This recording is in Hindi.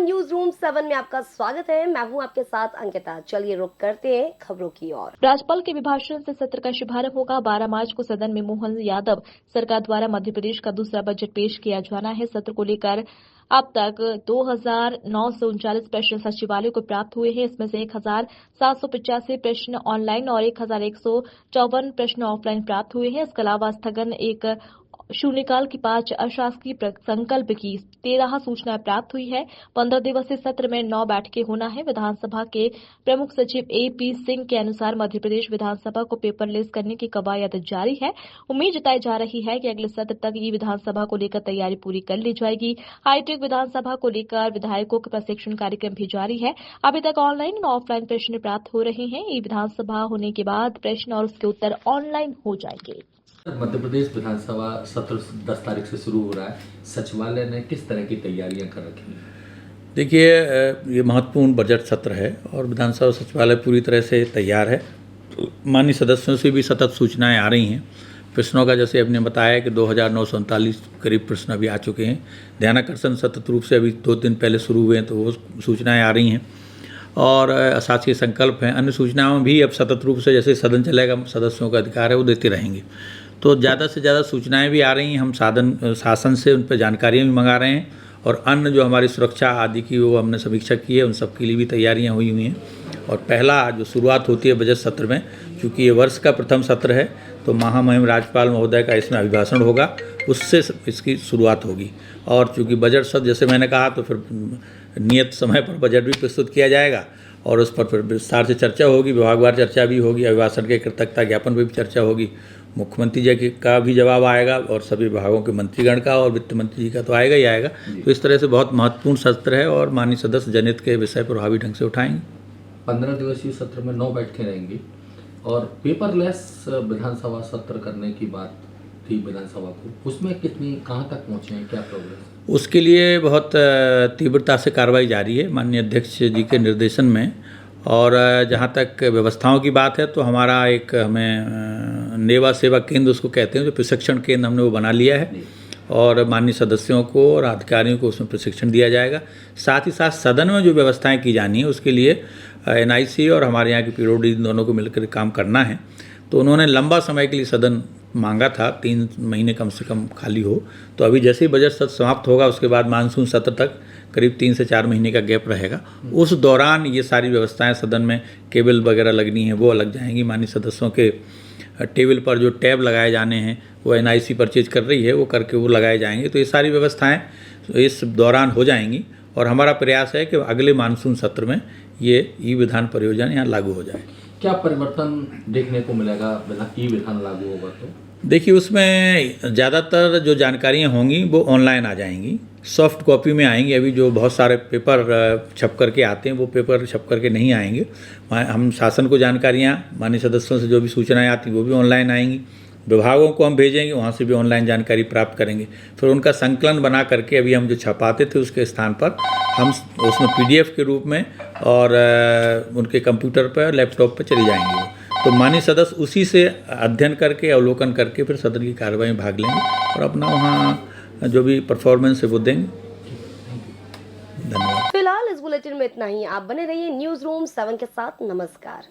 न्यूज रूम 7 में आपका स्वागत है। मैं हूं आपके साथ अंकिता। चलिए रुक करते हैं खबरों की ओर। राज्यपाल के अभिभाषण से सत्र का शुभारंभ होगा। 12 मार्च को सदन में मोहन यादव सरकार द्वारा मध्य प्रदेश का दूसरा बजट पेश किया जाना है। सत्र को लेकर अब तक 2,939 प्रश्न सचिवालय को प्राप्त हुए हैं। इसमें से 1,785 प्रश्न ऑनलाइन और 1,154 प्रश्न ऑफलाइन प्राप्त हुए हैं। इसके अलावा स्थगन एक शून्यकाल की 5 अशासकीय संकल्प की 13 सूचनाएं प्राप्त हुई है। 15 दिवसीय सत्र में 9 बैठकें होना है। विधानसभा के प्रमुख सचिव AP सिंह के अनुसार मध्य प्रदेश विधानसभा को पेपरलेस करने की कवायद जारी है। उम्मीद जताई जा रही है कि अगले सत्र तक ई विधानसभा को लेकर तैयारी पूरी कर ली जाएगी। हाईटेक विधानसभा को लेकर विधायकों का प्रशिक्षण कार्यक्रम भी जारी है। अभी तक ऑनलाइन और ऑफलाइन प्रश्न प्राप्त हो रहे हैं। ई विधानसभा होने के बाद प्रश्न और उसके उत्तर ऑनलाइन हो जाएंगे। मध्य प्रदेश विधानसभा सत्र 10 तारीख से शुरू हो रहा है। सचिवालय ने किस तरह की तैयारियां कर रखी हैं? देखिए, ये महत्वपूर्ण बजट सत्र है और विधानसभा सचिवालय पूरी तरह से तैयार है। माननीय सदस्यों से भी सतत सूचनाएं आ रही हैं। प्रश्नों का जैसे आपने बताया कि 2,939 करीब प्रश्न अभी आ चुके हैं। ध्यानाकर्षण सतत रूप से अभी 2 दिन पहले शुरू हुए हैं, तो वो सूचनाएँ आ रही हैं और अशासकीय संकल्प हैं। अन्य सूचनाओं भी अब सतत रूप से जैसे सदन चलेगा, सदस्यों का अधिकार है, वो देते रहेंगे। तो ज़्यादा से ज़्यादा सूचनाएं भी आ रही हैं। हम शासन से उन पर जानकारियाँ भी मंगा रहे हैं और अन्य जो हमारी सुरक्षा आदि की वो हमने समीक्षा की है, उन सब के लिए भी तैयारियां हुई हैं। और पहला जो शुरुआत होती है बजट सत्र में, क्योंकि ये वर्ष का प्रथम सत्र है, तो महामहिम राज्यपाल महोदय का इसमें अभिभाषण होगा, उससे इसकी शुरुआत होगी। और चूँकि बजट सत्र जैसे मैंने कहा, तो फिर नियत समय पर बजट भी प्रस्तुत किया जाएगा और उस पर फिर विस्तार से चर्चा होगी, विभागवार चर्चा भी होगी, अभिभाषण के कृतज्ञता ज्ञापन पर भी चर्चा होगी, मुख्यमंत्री जी का भी जवाब आएगा और सभी विभागों के मंत्रीगण का और वित्त मंत्री जी का तो आएगा ही आएगा। तो इस तरह से बहुत महत्वपूर्ण सत्र है और माननीय सदस्य जनहित के विषय प्रभावी ढंग से उठाएंगे। 15 दिवसीय सत्र में 9 बैठकें रहेंगी और पेपरलेस विधानसभा सत्र करने की बात थी विधानसभा को, उसमें कहाँ तक पहुँचे हैं, क्या प्रोग्रेस? उसके लिए बहुत तीव्रता से कार्रवाई जारी है माननीय अध्यक्ष जी के निर्देशन में। और जहाँ तक व्यवस्थाओं की बात है, तो हमारा एक हमें नेवा सेवा केंद्र उसको कहते हैं, जो प्रशिक्षण केंद्र हमने वो बना लिया है और माननीय सदस्यों को और अधिकारियों को उसमें प्रशिक्षण दिया जाएगा। साथ ही साथ सदन में जो व्यवस्थाएं की जानी है, उसके लिए NIC और हमारे यहाँ की PWD दोनों को मिलकर काम करना है। तो उन्होंने लंबा समय के लिए सदन मांगा था, 3 महीने कम से कम खाली हो। तो अभी जैसे ही बजट सत्र समाप्त होगा, उसके बाद मानसून सत्र तक करीब 3 से 4 महीने का गैप रहेगा। उस दौरान ये सारी व्यवस्थाएं सदन में, केबल वगैरह लगनी है, वो लग जाएंगी। माननीय सदस्यों के टेबल पर जो टैब लगाए जाने हैं, वो NIC परचेज कर रही है, वो करके वो लगाए जाएंगे। तो ये सारी व्यवस्थाएं इस दौरान हो जाएंगी और हमारा प्रयास है कि अगले मानसून सत्र में ये ई विधान परियोजना यहाँ लागू हो जाए। क्या परिवर्तन देखने को मिलेगा ई विधान लागू होगा तो? देखिए, उसमें ज़्यादातर जो जानकारियाँ होंगी वो ऑनलाइन आ जाएंगी, सॉफ्ट कॉपी में आएंगी। अभी जो बहुत सारे पेपर छप करके आते हैं, वो पेपर छप करके नहीं आएंगे। हम शासन को जानकारियाँ माननीय सदस्यों से जो भी सूचनाएं आती वो भी ऑनलाइन आएंगी। विभागों को हम भेजेंगे, वहाँ से भी ऑनलाइन जानकारी प्राप्त करेंगे। फिर उनका संकलन बना करके अभी हम जो छपाते थे उसके स्थान पर हम उसमें PDF के रूप में और उनके कंप्यूटर पर, लैपटॉप पर चली जाएंगी वो। तो माननीय सदस्य उसी से अध्ययन करके, अवलोकन करके फिर सदन की कार्रवाई में भाग लेंगे और अपना वहाँ जो भी परफॉर्मेंस है वो देंगे। धन्यवाद। फिलहाल इस बुलेटिन में इतना ही। आप बने रहिए न्यूज रूम 7 के साथ। नमस्कार।